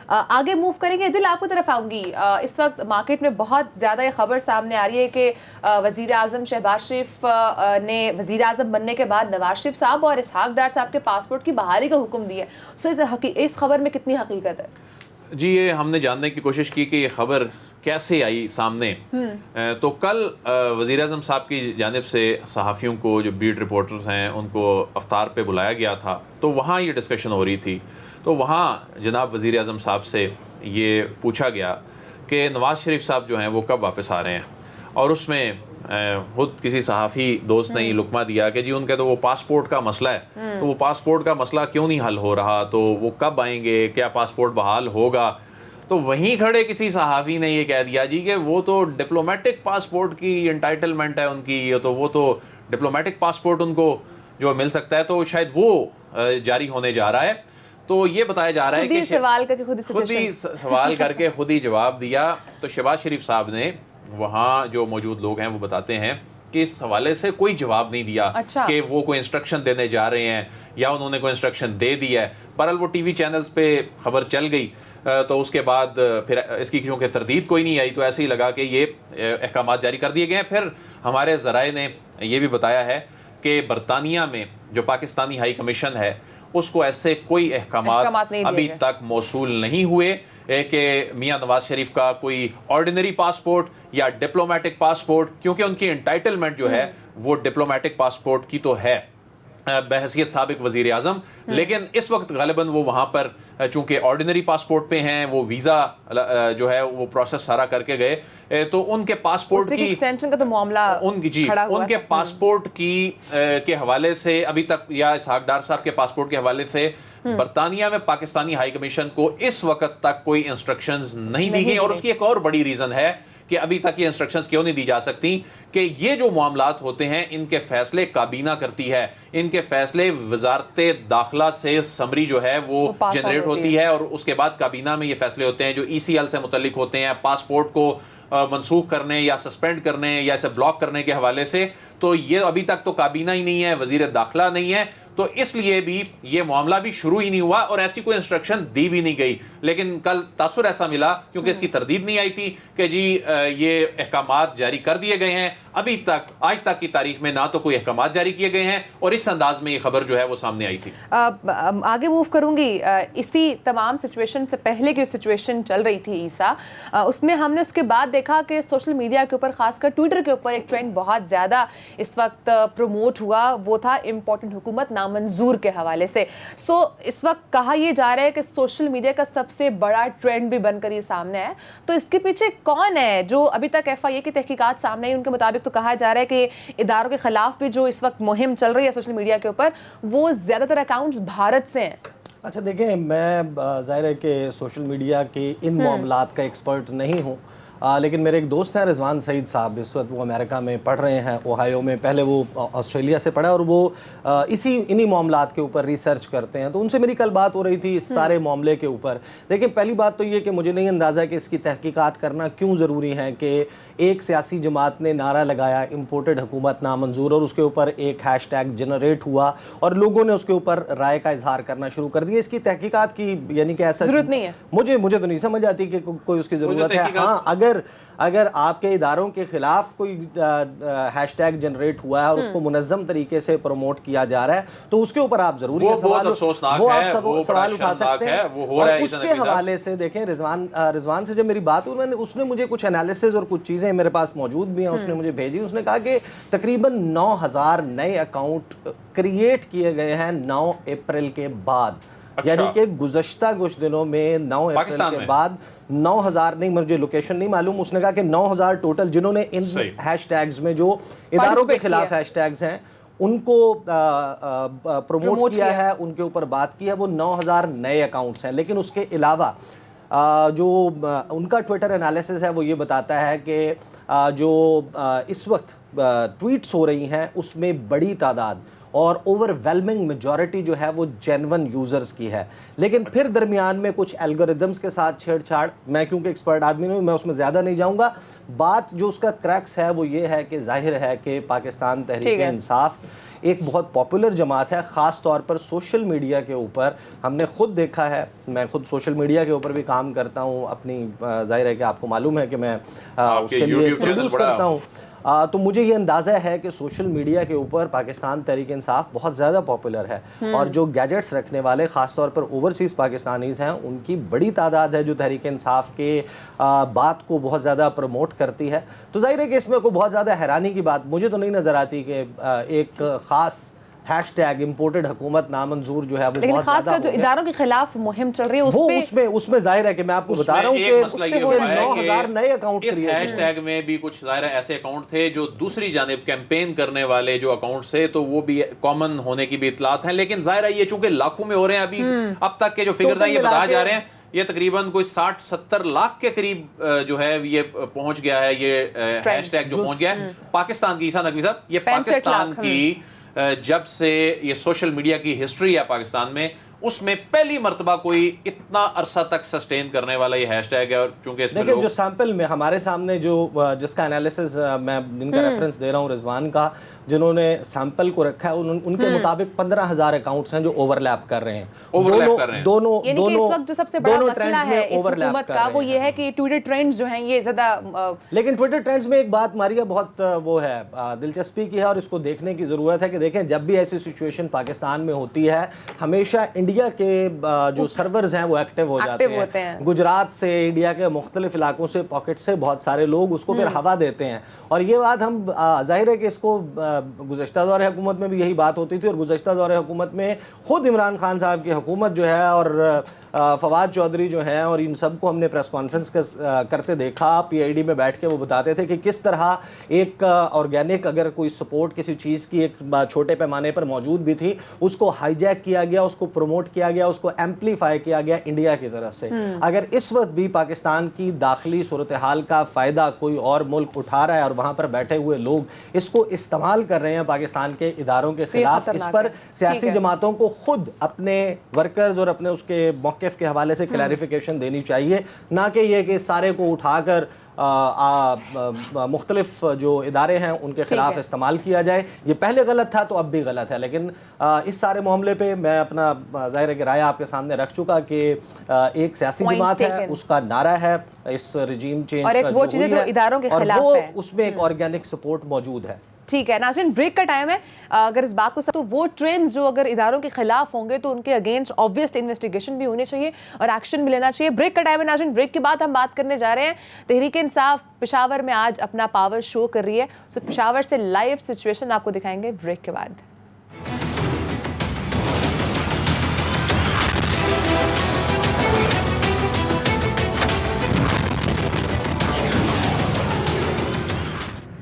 آگے موو کریں گے. دل آپ کی طرف آؤں گی. اس وقت مارکیٹ میں بہت زیادہ یہ خبر سامنے آ رہی ہے کہ وزیر اعظم شہباز شریف نے وزیر اعظم بننے کے بعد نواز شریف صاحب اور اسحاق ڈار صاحب کے پاسپورٹ کی بحالی کا حکم دیا. سو اس خبر میں کتنی حقیقت ہے؟ جی یہ ہم نے جاننے کی کوشش کی کہ یہ خبر کیسے آئی سامنے. تو کل وزیر اعظم صاحب کی جانب سے صحافیوں کو جو بیٹ رپورٹرز ہیں ان کو افطار پہ بلایا گیا تھا, تو وہاں یہ ڈسکشن ہو رہی تھی. تو وہاں جناب وزیر اعظم صاحب سے یہ پوچھا گیا کہ نواز شریف صاحب جو ہیں وہ کب واپس آ رہے ہیں, اور اس میں خود کسی صحافی دوست نے یہ لقمہ دیا کہ جی ان کے تو وہ پاسپورٹ کا مسئلہ ہے, تو وہ پاسپورٹ کا مسئلہ کیوں نہیں حل ہو رہا, تو وہ کب آئیں گے, کیا پاسپورٹ بحال ہوگا. تو وہیں کھڑے کسی صحافی نے یہ کہہ دیا جی کہ وہ تو ڈپلومیٹک پاسپورٹ کی انٹائٹلمنٹ ہے ان کی, تو وہ تو ڈپلومیٹک پاسپورٹ ان کو جو مل سکتا ہے تو شاید وہ جاری ہونے جا رہا ہے. تو یہ بتایا جا رہا ہے کہ خود ہی سوال کر کے خود ہی جواب دیا. تو شہباز شریف صاحب نے وہاں جو موجود لوگ ہیں وہ بتاتے ہیں کہ اس حوالے سے کوئی جواب نہیں دیا کہ وہ کوئی انسٹرکشن دینے جا رہے ہیں یا انہوں نے کوئی انسٹرکشن دے دی ہے. بہرحال وہ ٹی وی چینلز پہ خبر چل گئی, تو اس کے بعد پھر اس کی کیونکہ تردید کوئی نہیں آئی تو ایسے ہی لگا کہ یہ احکامات جاری کر دیے گئے ہیں. پھر ہمارے ذرائع نے یہ بھی بتایا ہے کہ برطانیہ میں جو پاکستانی ہائی کمیشن ہے اس کو ایسے کوئی احکامات ابھی تک موصول نہیں ہوئے کہ میاں نواز شریف کا کوئی آرڈینری پاسپورٹ یا ڈپلومیٹک پاسپورٹ, کیونکہ ان کی انٹائٹلمنٹ جو ہے وہ ڈپلومیٹک پاسپورٹ کی تو ہے بحیثیت سابق وزیر اعظم, لیکن اس وقت غالباً وہ وہاں پر چونکہ آرڈینری پاسپورٹ پہ ہیں, وہ ویزا جو ہے وہ پروسیس سارا کر کے گئے, تو ان کے پاسپورٹ کی ایکسٹینشن کا تو معاملہ ان کے پاسپورٹ کی کے حوالے سے ابھی تک, یا اسحاق ڈار صاحب کے پاسپورٹ کے حوالے سے برطانیہ میں پاکستانی ہائی کمیشن کو اس وقت تک کوئی انسٹرکشنز نہیں دی گئی. اور اس کی ایک اور بڑی ریزن ہے کہ ابھی تک یہ انسٹرکشنز کیوں نہیں دی جا سکتی کہ یہ جو معاملات ہوتے ہیں ان کے فیصلے کابینہ کرتی ہے, ان کے فیصلے وزارت داخلہ سے سمری جو ہے وہ جنریٹ ہوتی ہے, اور اس کے بعد کابینہ میں یہ فیصلے ہوتے ہیں جو ای سی ایل سے متعلق ہوتے ہیں, پاسپورٹ کو منسوخ کرنے یا سسپینڈ کرنے یا اسے بلاک کرنے کے حوالے سے. تو یہ ابھی تک تو کابینہ ہی نہیں ہے, وزیر داخلہ نہیں ہے, تو اس لیے بھی یہ معاملہ بھی شروع ہی نہیں ہوا اور ایسی کوئی انسٹرکشن دی بھی نہیں گئی. لیکن کل تاثر ایسا ملا کیونکہ اس کی تردید نہیں آئی تھی کہ جی یہ احکامات جاری کر دیے گئے ہیں. ابھی تک آج تک کی تاریخ میں نہ تو کوئی احکامات جاری کیے گئے ہیں, اور اس انداز میں یہ خبر جو ہے وہ سامنے آئی تھی. آگے موو کروں گی. اسی تمام سچویشن سے پہلے کی سچویشن چل رہی تھی عیسیٰ, اس میں ہم نے اس کے بعد دیکھا کہ سوشل میڈیا کے اوپر, خاص کر ٹویٹر کے اوپر ایک ٹرینڈ بہت زیادہ اس وقت پروموٹ ہوا, وہ تھا امپورٹنٹ حکومت نامنظور کے حوالے سے. سو اس وقت کہا یہ جا رہا ہے کہ سوشل میڈیا کا سب سے بڑا ٹرینڈ بھی بن کر یہ سامنے ہے. تو اس کے پیچھے کون ہے؟ جو ابھی تک ایف آئی اے کی تحقیقات سامنے آئی ان کے مطابق تو کہا جا رہا ہے کہ اداروں کے خلاف بھی جو اس وقت مہم چل رہی ہے سوشل میڈیا کے اوپر, وہ زیادہ تر اکاؤنٹس بھارت سے ہیں. اچھا دیکھیں, میں ظاہر ہے کہ سوشل میڈیا کے ان معاملات کا ایکسپرٹ نہیں ہوں, لیکن میرے ایک دوست ہیں رضوان سعید صاحب, اس وقت وہ امریکہ میں پڑھ رہے ہیں, اوہایو میں. پہلے وہ آسٹریلیا سے پڑھا اور وہ انہی معاملات کے اوپر ریسرچ کرتے ہیں. تو ان سے میری کل بات ہو رہی تھی اس سارے معاملے کے اوپر. دیکھیں پہلی بات تو یہ کہ مجھے نہیں اندازہ کہ اس کی تحقیقات کرنا کیوں ضروری ہے کہ ایک سیاسی جماعت نے نعرہ لگایا امپورٹڈ حکومت نامنظور, اور اس کے اوپر ایک ہیش ٹیگ جنریٹ ہوا اور لوگوں نے اس کے اوپر رائے کا اظہار کرنا شروع کر دیا. اس کی تحقیقات کی یعنی کہ ایسا ضرورت نہیں ہے, مجھے تو نہیں سمجھ آتی کہ کوئی اس کی ضرورت ہے. ہاں اگر آپ کے اداروں کے خلاف کوئی ہیش ٹیگ جنریٹ ہوا ہے اور اس کو منظم طریقے سے پروموٹ کیا جا رہا ہے تو اس کے اوپر آپ ضرور سوال اٹھا سکتے ہیں. اور اس کے حوالے سے دیکھیں رضوان سے جب میری بات ہوئی, اس نے مجھے کچھ انالیسز اور کچھ چیزیں میرے پاس موجود بھی ہیں, اس نے مجھے بھیجی. اس نے کہا کہ تقریباً 9,000 نئے اکاؤنٹ کریٹ کیے گئے ہیں 9 اپریل کے بعد. یعنی کہ گزشتہ کچھ دنوں میں 9 اپریل کے بعد 9,000 نہیں, مجھے لوکیشن نہیں معلوم, اس نے کہا کہ 9,000 ٹوٹل جنہوں نے ان ہیش ٹیگز میں جو اداروں کے خلاف ہیش ٹیگز ہیں ان کو پروموٹ کیا ہے, ان کے اوپر بات کی ہے, وہ 9,000 نئے اکاؤنٹس ہیں. لیکن اس کے علاوہ جو ان کا ٹویٹر انالیسس ہے وہ یہ بتاتا ہے کہ جو اس وقت ٹویٹس ہو رہی ہیں اس میں بڑی تعداد اور اوور ویلمنگ میجورٹی جو ہے وہ جینون یوزرز کی ہے. لیکن پھر درمیان میں کچھ الگوریدمز کے ساتھ چھیڑ چھاڑ, میں کیونکہ ایکسپرٹ آدمی نہیں ہوں میں اس میں زیادہ نہیں جاؤں گا. بات جو اس کا کریکس ہے وہ یہ ہے کہ ظاہر ہے کہ پاکستان تحریک انصاف ایک بہت پاپولر جماعت ہے، خاص طور پر سوشل میڈیا کے اوپر ہم نے خود دیکھا ہے، میں خود سوشل میڈیا کے اوپر بھی کام کرتا ہوں اپنی، ظاہر ہے کہ آپ کو معلوم ہے کہ میں اس کے لیے پروڈیوس کرتا ہوں، تو مجھے یہ اندازہ ہے کہ سوشل میڈیا کے اوپر پاکستان تحریک انصاف بہت زیادہ پاپولر ہے، اور جو گیجٹس رکھنے والے خاص طور پر اوورسیز پاکستانیز ہیں ان کی بڑی تعداد ہے جو تحریک انصاف کے بات کو بہت زیادہ پروموٹ کرتی ہے. تو ظاہر ہے کہ اس میں کوئی بہت زیادہ حیرانی کی بات مجھے تو نہیں نظر آتی کہ ایک خاص ہیش ٹیگ امپورٹڈ حکومت نامنظور جو ہے وہ لیکن بہت خاص زیادہ کر جو اداروں کے خلاف مہم چل رہی ہے اس میں ظاہر ہے کہ میں آپ کو بتا رہا ہوں کہ 9,000 نئے اکاؤنٹ اس ہیش ٹیگ میں بھی کچھ ظاہر ایسے اکاؤنٹ تھے جو دوسری جانب کیمپین کرنے والے جو اکاؤنٹس تھے تو وہ بھی کامن ہونے کی بھی اطلاعات ہیں، لیکن ظاہر ہے یہ چونکہ لاکھوں میں ہو رہے ہیں، ابھی اب تک کے جو فگرز ہیں یہ بتایا جا رہے ہیں یہ تقریباً کوئی 60-70 لاکھ کے قریب جو ہے یہ پہنچ گیا ہے، یہ ہیش ٹیگ جو پہنچ گیا ہے پاکستان کی. عیسیٰ نقوی صاحب یہ پاکستان کی جب سے یہ سوشل میڈیا کی ہسٹری ہے پاکستان میں اس میں پہلی مرتبہ کوئی اتنا عرصہ تک سسٹین کرنے والا یہ ہیش ٹیگ ہے. اور چونکہ اس میں لیکن جو سیمپل میں ہمارے سامنے جو جس کا انالیسز میں جن کا ریفرنس دے رہا ہوں رضوان کا، جنہوں نے سیمپل کو رکھا ہے ان کے مطابق 15,000 اکاؤنٹس ہیں جو اوور لیپ کر رہے ہیں. دونوں جو سب سے بڑا مسئلہ ہے اس حکومت کا وہ یہ ہے کہ ٹویٹر ٹرینڈز جو ہیں یہ زیادہ، لیکن ٹویٹر ٹرینڈز میں ایک بات ماریا بہت وہ ہے دلچسپی کی ہے اور اس کو دیکھنے کی ضرورت ہے کہ دیکھیں جب بھی ایسی سچویشن پاکستان میں ہوتی ہے ہمیشہ انڈیا کے جو سرورز ہیں وہ ایکٹیو ہو جاتے ہیں. گجرات سے انڈیا کے مختلف علاقوں سے پاکٹ سے بہت سارے لوگ اس کو پھر ہوا دیتے ہیں، اور یہ بات ہم ظاہر ہے کہ اس کو گزشتہ دور حکومت میں بھی یہی بات ہوتی تھی، اور گزشتہ دور حکومت میں خود عمران خان صاحب کی حکومت جو ہے اور فواد چودھری جو ہیں اور ان سب کو ہم نے پریس کانفرنس کرتے دیکھا، پی آئی ڈی میں بیٹھ کے وہ بتاتے تھے کہ کس طرح ایک آرگینک اگر کوئی سپورٹ کسی چیز کی ایک چھوٹے پیمانے پر موجود بھی تھی اس کو ہائی جیک کیا گیا، اس کو پروموٹ کیا گیا، اس کو ایمپلیفائی کیا گیا انڈیا کی طرف سے. اگر اس وقت بھی پاکستان کی داخلی صورتحال کا فائدہ کوئی اور ملک اٹھا رہا ہے اور وہاں پر بیٹھے ہوئے لوگ اس کو استعمال کر رہے ہیں پاکستان کے اداروں کے خلاف، اس پر سیاسی جماعتوں کو خود اپنے ورکرز اور اپنے اس کے موقف کے حوالے سے کلیریفیکیشن دینی چاہیے، نہ کہ یہ کہ سارے کو اٹھا کر مختلف جو ادارے ہیں ان کے خلاف استعمال کیا جائے. یہ پہلے غلط تھا تو اب بھی غلط ہے، لیکن اس سارے معاملے پہ میں اپنا ظاہر ہے کہ رائے آپ کے سامنے رکھ چکا کہ ایک سیاسی جماعت ہے، اس کا نعرہ ہے اس رجیم چینج کا جو ہوئی ہے، اور وہ اس میں ایک آرگینک سپورٹ موجود ہے. ٹھیک ہے ناظرین، بریک کا ٹائم ہے. اگر اس بات کو تو وہ ٹرینڈز جو اگر اداروں کے خلاف ہوں گے تو ان کے اگینسٹ آبویسلی انویسٹیگیشن بھی ہونی چاہیے اور ایکشن بھی لینا چاہیے. بریک کا ٹائم ہے ناظرین، بریک کے بعد ہم بات کرنے جا رہے ہیں تحریک انصاف پشاور میں آج اپنا پاور شو کر رہی ہے، پشاور سے لائیو سچویشن آپ کو دکھائیں گے بریک کے بعد.